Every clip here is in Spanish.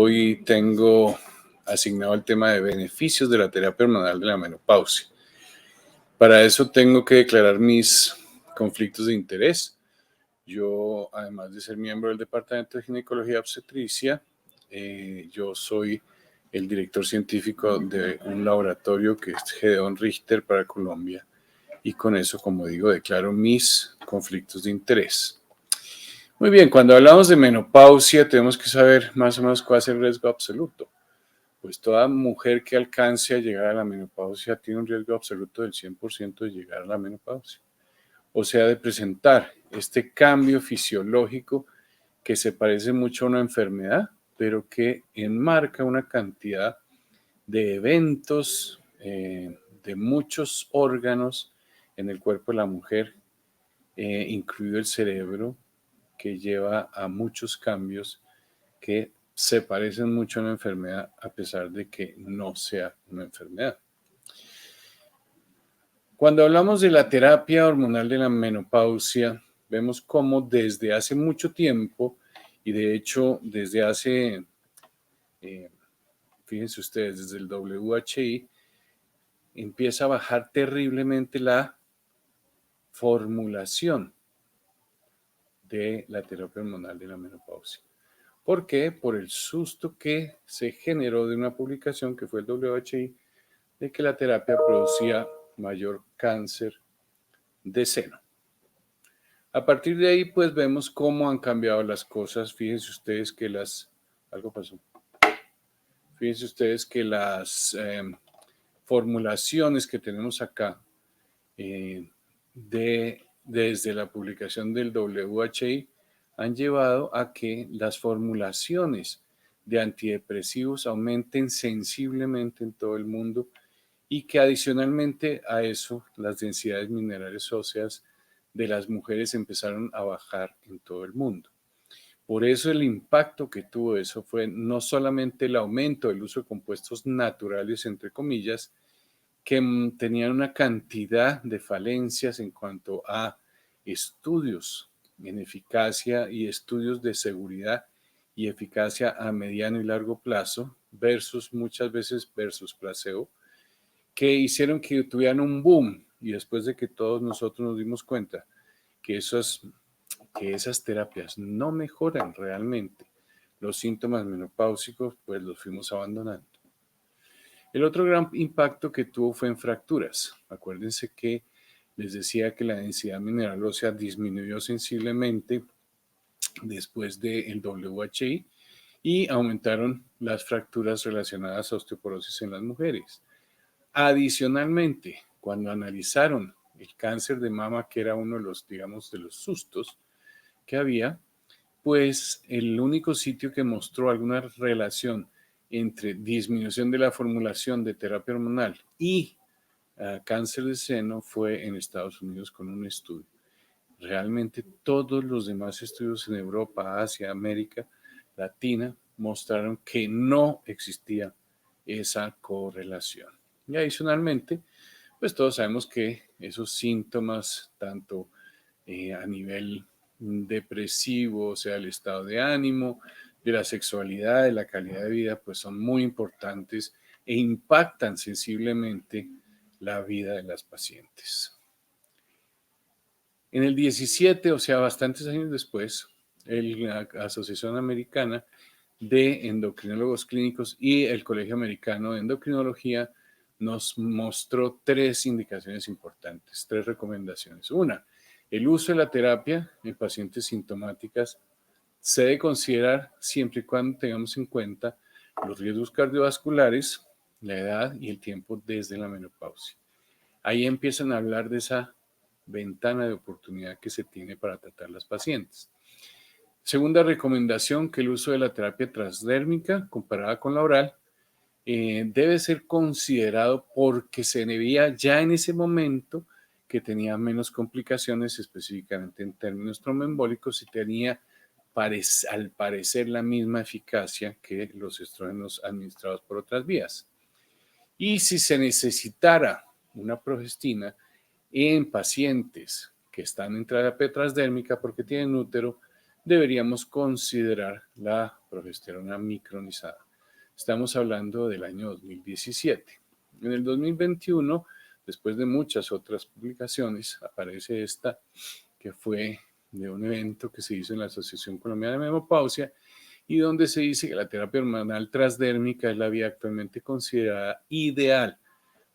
Hoy tengo asignado el tema de beneficios de la terapia hormonal de la menopausia. Para eso tengo que declarar mis conflictos de interés. Yo, además de ser miembro del Departamento de Ginecología y Obstetricia, yo soy el director científico de un laboratorio que es Gedeon Richter para Colombia. Y con eso, como digo, declaro mis conflictos de interés. Muy bien, cuando hablamos de menopausia tenemos que saber más o menos cuál es el riesgo absoluto. Pues toda mujer que alcance a llegar a la menopausia tiene un riesgo absoluto del 100% de llegar a la menopausia. O sea, de presentar este cambio fisiológico que se parece mucho a una enfermedad, pero que enmarca una cantidad de eventos, de muchos órganos en el cuerpo de la mujer, incluido el cerebro, que lleva a muchos cambios que se parecen mucho a una enfermedad a pesar de que no sea una enfermedad. Cuando hablamos de la terapia hormonal de la menopausia, vemos cómo desde hace mucho tiempo, y de hecho desde hace, fíjense ustedes, desde el WHI, empieza a bajar terriblemente la formulación de la terapia hormonal de la menopausia. ¿Por qué? Por el susto que se generó de una publicación que fue el WHI de que la terapia producía mayor cáncer de seno. A partir de ahí, pues vemos cómo han cambiado las cosas. Fíjense ustedes que algo pasó. Fíjense ustedes que las formulaciones que tenemos acá desde la publicación del WHI han llevado a que las formulaciones de antidepresivos aumenten sensiblemente en todo el mundo y que adicionalmente a eso las densidades minerales óseas de las mujeres empezaron a bajar en todo el mundo. Por eso el impacto que tuvo eso fue no solamente el aumento del uso de compuestos naturales, entre comillas, que tenían una cantidad de falencias en cuanto a estudios en eficacia y estudios de seguridad y eficacia a mediano y largo plazo muchas veces versus placebo, que hicieron que tuvieran un boom y después de que todos nosotros nos dimos cuenta que esas terapias no mejoran realmente los síntomas menopáusicos, pues los fuimos abandonando. El otro gran impacto que tuvo fue en fracturas. Acuérdense que les decía que la densidad mineral ósea disminuyó sensiblemente después del WHI y aumentaron las fracturas relacionadas a osteoporosis en las mujeres. Adicionalmente, cuando analizaron el cáncer de mama, que era uno de los, digamos, de los sustos que había, pues el único sitio que mostró alguna relación entre disminución de la formulación de terapia hormonal y cáncer de seno fue en Estados Unidos con un estudio. Realmente todos los demás estudios en Europa, Asia, América Latina mostraron que no existía esa correlación. Y adicionalmente, pues todos sabemos que esos síntomas, tanto a nivel depresivo, o sea, el estado de ánimo, de la sexualidad, de la calidad de vida, pues son muy importantes e impactan sensiblemente la vida de las pacientes. En el 17, o sea, bastantes años después, la Asociación Americana de Endocrinólogos Clínicos y el Colegio Americano de Endocrinología nos mostró 3 indicaciones importantes, 3 recomendaciones. Una, el uso de la terapia en pacientes sintomáticas se debe considerar siempre y cuando tengamos en cuenta los riesgos cardiovasculares, la edad y el tiempo desde la menopausia. Ahí empiezan a hablar de esa ventana de oportunidad que se tiene para tratar las pacientes. Segunda recomendación, que el uso de la terapia transdérmica comparada con la oral debe ser considerado porque se veía ya en ese momento que tenía menos complicaciones, específicamente en términos tromboembólicos, y tenía al parecer la misma eficacia que los estrógenos administrados por otras vías. Y si se necesitara una progestina en pacientes que están en terapia transdérmica porque tienen útero, deberíamos considerar la progesterona micronizada. Estamos hablando del año 2017. En el 2021, después de muchas otras publicaciones, aparece esta que fue de un evento que se hizo en la Asociación Colombiana de Menopausia y donde se dice que la terapia hormonal transdérmica es la vía actualmente considerada ideal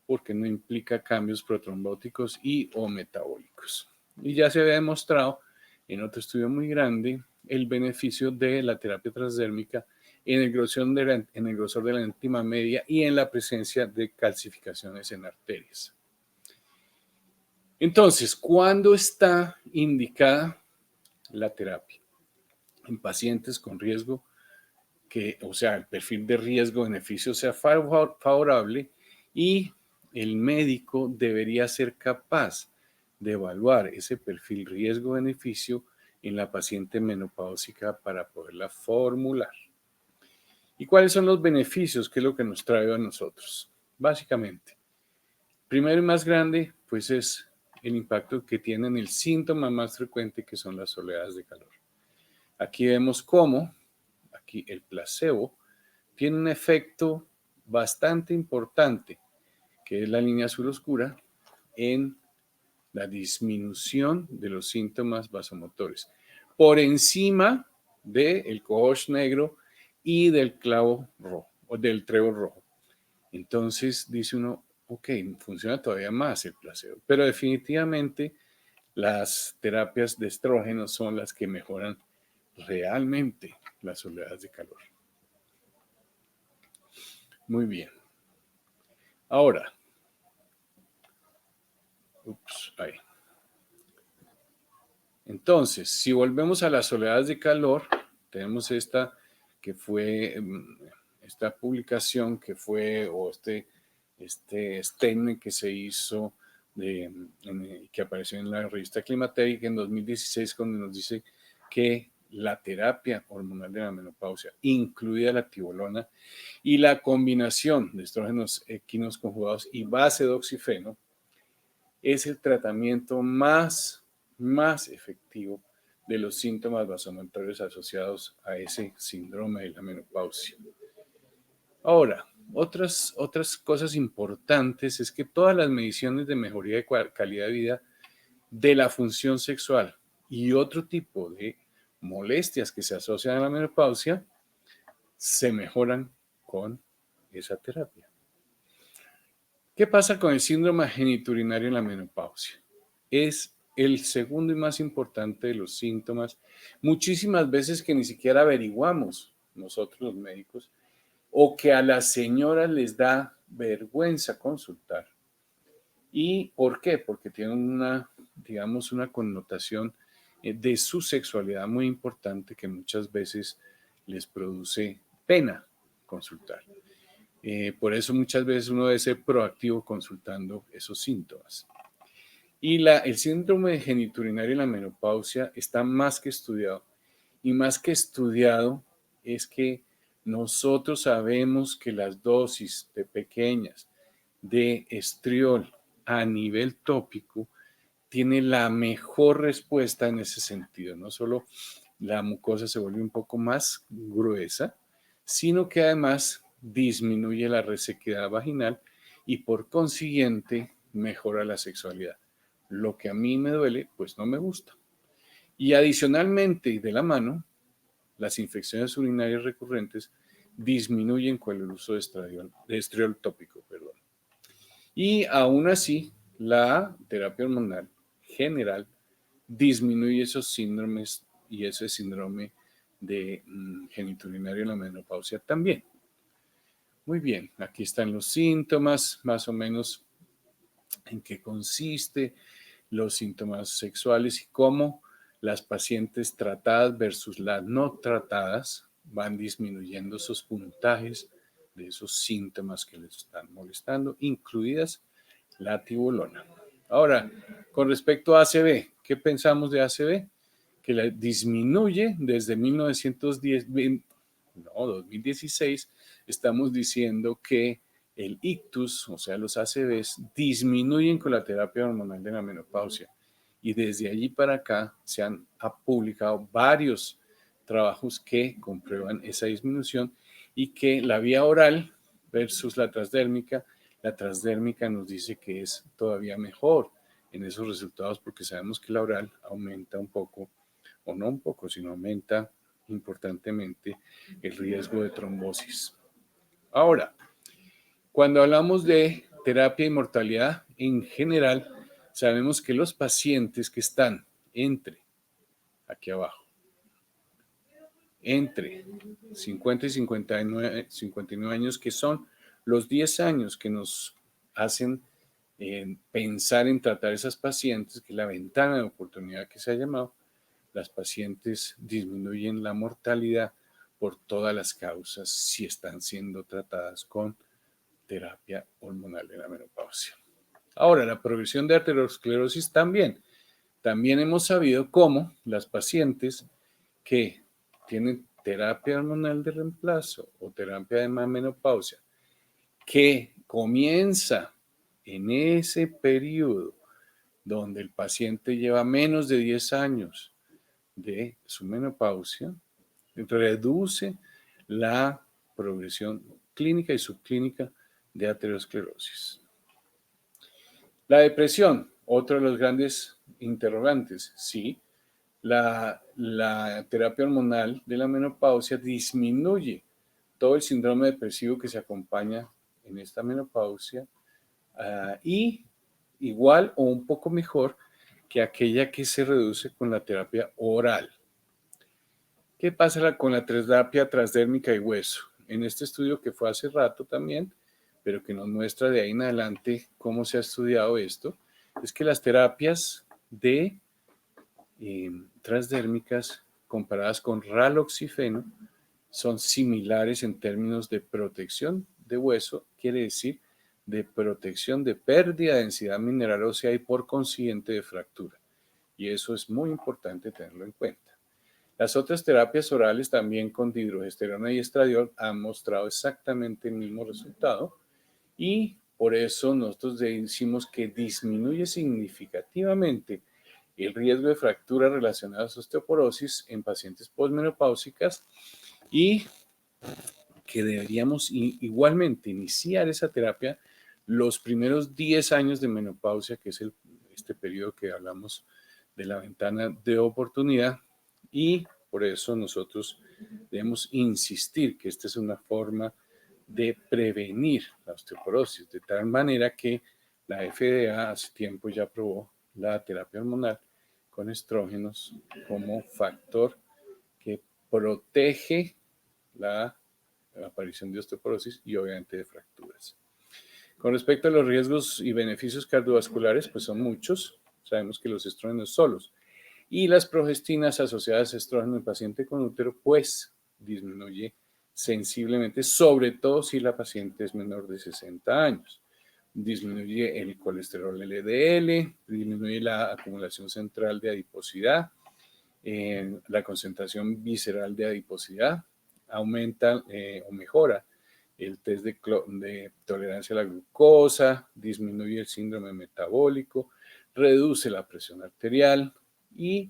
porque no implica cambios protrombóticos y o metabólicos. Y ya se había demostrado en otro estudio muy grande el beneficio de la terapia transdérmica en el grosor de la íntima media y en la presencia de calcificaciones en arterias. Entonces, ¿cuándo está indicada la terapia? En pacientes con riesgo o sea, el perfil de riesgo-beneficio sea favorable y el médico debería ser capaz de evaluar ese perfil riesgo-beneficio en la paciente menopáusica para poderla formular. ¿Y cuáles son los beneficios? ¿Qué es lo que nos trae a nosotros? Básicamente, primero y más grande, pues es el impacto que tiene en el síntoma más frecuente que son las oleadas de calor. Aquí vemos cómo, aquí el placebo, tiene un efecto bastante importante, que es la línea azul oscura, en la disminución de los síntomas vasomotores, por encima del cohosh negro y del clavo rojo, o del trébol rojo. Entonces dice uno, ok, funciona todavía más el placebo, pero definitivamente las terapias de estrógenos son las que mejoran realmente las oleadas de calor. Muy bien. Ahora, ahí. Entonces, si volvemos a las oleadas de calor, tenemos esta que fue, esta publicación que fue, o este statement que se hizo, que apareció en la revista Climatérica en 2016, cuando nos dice que la terapia hormonal de la menopausia, incluida la tibolona, y la combinación de estrógenos equinos conjugados y base de oxifeno, es el tratamiento más efectivo de los síntomas vasomotorios asociados a ese síndrome de la menopausia. Ahora, otras cosas importantes es que todas las mediciones de mejoría de calidad de vida de la función sexual y otro tipo de molestias que se asocian a la menopausia se mejoran con esa terapia. ¿Qué pasa con el síndrome genitourinario en la menopausia? Es el segundo y más importante de los síntomas, muchísimas veces que ni siquiera averiguamos nosotros los médicos, o que a las señoras les da vergüenza consultar. ¿Y por qué? Porque tienen una connotación de su sexualidad muy importante que muchas veces les produce pena consultar. Por eso muchas veces uno debe ser proactivo consultando esos síntomas. Y el síndrome genitourinario en la menopausia está más que estudiado. Y más que estudiado es que nosotros sabemos que las dosis de pequeñas de estriol a nivel tópico tiene la mejor respuesta en ese sentido. No solo la mucosa se vuelve un poco más gruesa, sino que además disminuye la resequedad vaginal y por consiguiente mejora la sexualidad. Lo que a mí me duele, pues no me gusta. Y adicionalmente, y de la mano, las infecciones urinarias recurrentes disminuyen con el uso de estriol tópico. Y aún así, la terapia hormonal general disminuye esos síndromes y ese síndrome de genitourinario en la menopausia también. Muy bien, aquí están los síntomas, más o menos en qué consiste, los síntomas sexuales y cómo las pacientes tratadas versus las no tratadas van disminuyendo esos puntajes de esos síntomas que les están molestando, incluidas la tibolona. Ahora, con respecto a ACV, ¿qué pensamos de ACV? Que la disminuye desde 2016, estamos diciendo que el ictus, o sea, los ACVs, disminuyen con la terapia hormonal de la menopausia. Y desde allí para acá se han publicado varios trabajos que comprueban esa disminución y que la vía oral versus la transdérmica nos dice que es todavía mejor en esos resultados porque sabemos que la oral aumenta un poco, o no un poco, sino aumenta importantemente el riesgo de trombosis. Ahora, cuando hablamos de terapia y mortalidad en general, sabemos que los pacientes que están aquí abajo, entre 50 y 59 años, que son los 10 años que nos hacen pensar en tratar a esas pacientes, que es la ventana de oportunidad que se ha llamado, las pacientes disminuyen la mortalidad por todas las causas si están siendo tratadas con terapia hormonal de la menopausia. Ahora, la progresión de aterosclerosis también. También hemos sabido cómo las pacientes que tienen terapia hormonal de reemplazo o terapia de menopausia, que comienza en ese periodo donde el paciente lleva menos de 10 años de su menopausia, reduce la progresión clínica y subclínica de aterosclerosis. La depresión, otro de los grandes interrogantes. Sí, la terapia hormonal de la menopausia disminuye todo el síndrome depresivo que se acompaña en esta menopausia y igual o un poco mejor que aquella que se reduce con la terapia oral. ¿Qué pasa con la terapia transdérmica y hueso? En este estudio que fue hace rato también, pero que nos muestra de ahí en adelante cómo se ha estudiado esto, es que las terapias de transdérmicas comparadas con raloxifeno son similares en términos de protección de hueso, quiere decir de protección de pérdida de densidad mineral ósea y por consiguiente de fractura. Y eso es muy importante tenerlo en cuenta. Las otras terapias orales también con dihidrogesterona y estradiol han mostrado exactamente el mismo resultado y por eso nosotros decimos que disminuye significativamente el riesgo de fracturas relacionadas a osteoporosis en pacientes postmenopáusicas y que deberíamos igualmente iniciar esa terapia los primeros 10 años de menopausia, que es este periodo que hablamos de la ventana de oportunidad, y por eso nosotros debemos insistir que esta es una forma de prevenir la osteoporosis, de tal manera que la FDA hace tiempo ya aprobó la terapia hormonal con estrógenos como factor que protege la aparición de osteoporosis y obviamente de fracturas. Con respecto a los riesgos y beneficios cardiovasculares, pues son muchos. Sabemos que los estrógenos solos y las progestinas asociadas a estrógeno en paciente con útero, pues disminuye sensiblemente, sobre todo si la paciente es menor de 60 años. Disminuye el colesterol LDL, disminuye la acumulación central de adiposidad, la concentración visceral de adiposidad, aumenta o mejora el test de tolerancia a la glucosa, disminuye el síndrome metabólico, reduce la presión arterial y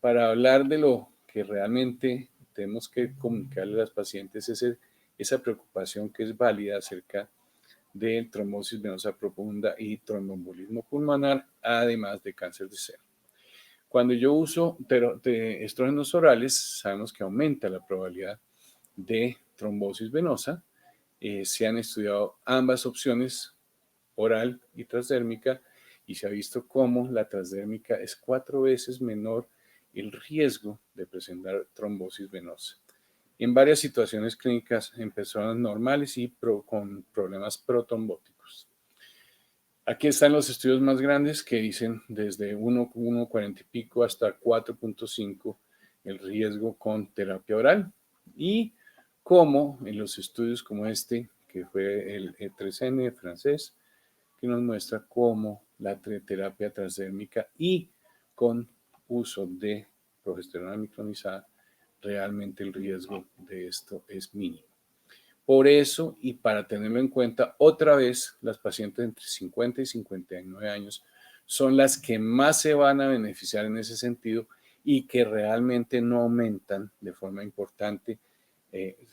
para hablar de lo que realmente tenemos que comunicarle a las pacientes es esa preocupación que es válida acerca de trombosis venosa profunda y tromboembolismo pulmonar, además de cáncer de seno. Cuando yo uso estrógenos orales, sabemos que aumenta la probabilidad de trombosis venosa. Se han estudiado ambas opciones, oral y transdérmica, y se ha visto cómo la transdérmica es 4 veces menor el riesgo de presentar trombosis venosa en varias situaciones clínicas en personas normales y con problemas protrombóticos. Aquí están los estudios más grandes que dicen desde 1,40 y pico hasta 4,5 el riesgo con terapia oral y cómo en los estudios como este, que fue el E3N francés, que nos muestra cómo la terapia transdérmica y con uso de progesterona micronizada, realmente el riesgo de esto es mínimo. Por eso, y para tenerlo en cuenta, otra vez las pacientes entre 50 y 59 años son las que más se van a beneficiar en ese sentido y que realmente no aumentan de forma importante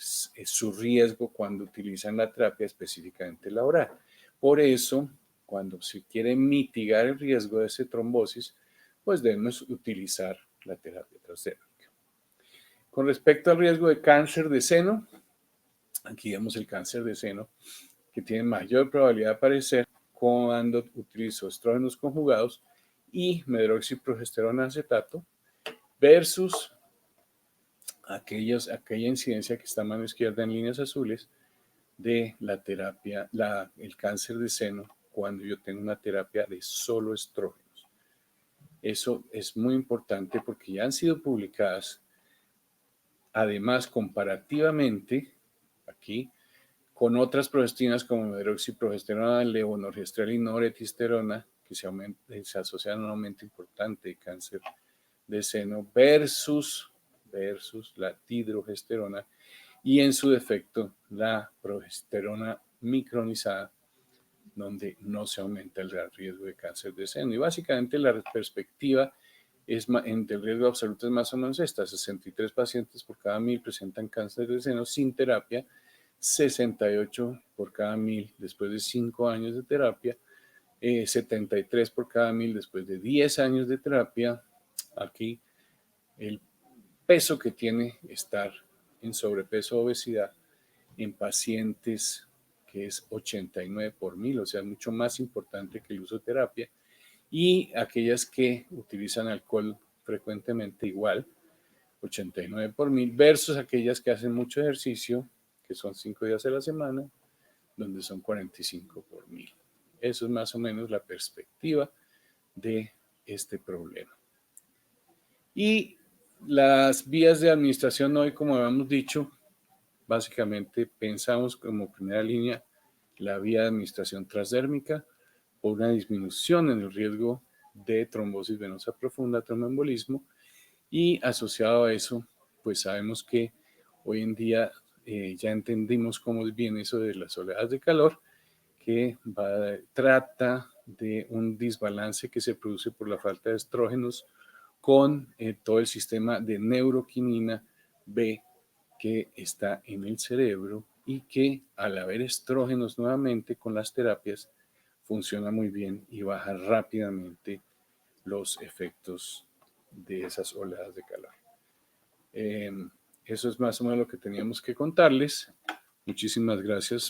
su riesgo cuando utilizan la terapia, específicamente la oral. Por eso, cuando se quiere mitigar el riesgo de esa trombosis, pues debemos utilizar la terapia transdérmica. Con respecto al riesgo de cáncer de seno, aquí vemos el cáncer de seno que tiene mayor probabilidad de aparecer cuando utilizo estrógenos conjugados y medroxiprogesterona acetato versus aquella incidencia que está a mano izquierda en líneas azules de la terapia, el cáncer de seno, cuando yo tengo una terapia de solo estrógenos. Eso es muy importante porque ya han sido publicadas, además, comparativamente, aquí, con otras progestinas como medroxiprogesterona, levonorgestrel y noretisterona, que se asocian a un aumento importante de cáncer de seno versus la dihidrogesterona y en su defecto la progesterona micronizada, donde no se aumenta el riesgo de cáncer de seno. Y básicamente la perspectiva entre el riesgo absoluto es más o menos esta: 63 pacientes por cada 1000 presentan cáncer de seno sin terapia, 68 por cada 1000 después de 5 años de terapia, 73 por cada 1000 después de 10 años de terapia. Aquí el peso que tiene estar en sobrepeso o obesidad en pacientes, que es 89 por 1000, o sea, mucho más importante que el uso de terapia, y aquellas que utilizan alcohol frecuentemente igual, 89 por 1000, versus aquellas que hacen mucho ejercicio, que son 5 días a la semana, donde son 45 por 1000. Eso es más o menos la perspectiva de este problema. Y las vías de administración hoy, como habíamos dicho, básicamente pensamos como primera línea la vía de administración transdérmica por una disminución en el riesgo de trombosis venosa profunda, tromboembolismo, y asociado a eso, pues sabemos que hoy en día ya entendimos cómo viene eso de las oleadas de calor, que trata de un desbalance que se produce por la falta de estrógenos con todo el sistema de neuroquinina B que está en el cerebro y que, al haber estrógenos nuevamente con las terapias, funciona muy bien y baja rápidamente los efectos de esas oleadas de calor. Eso es más o menos lo que teníamos que contarles. Muchísimas gracias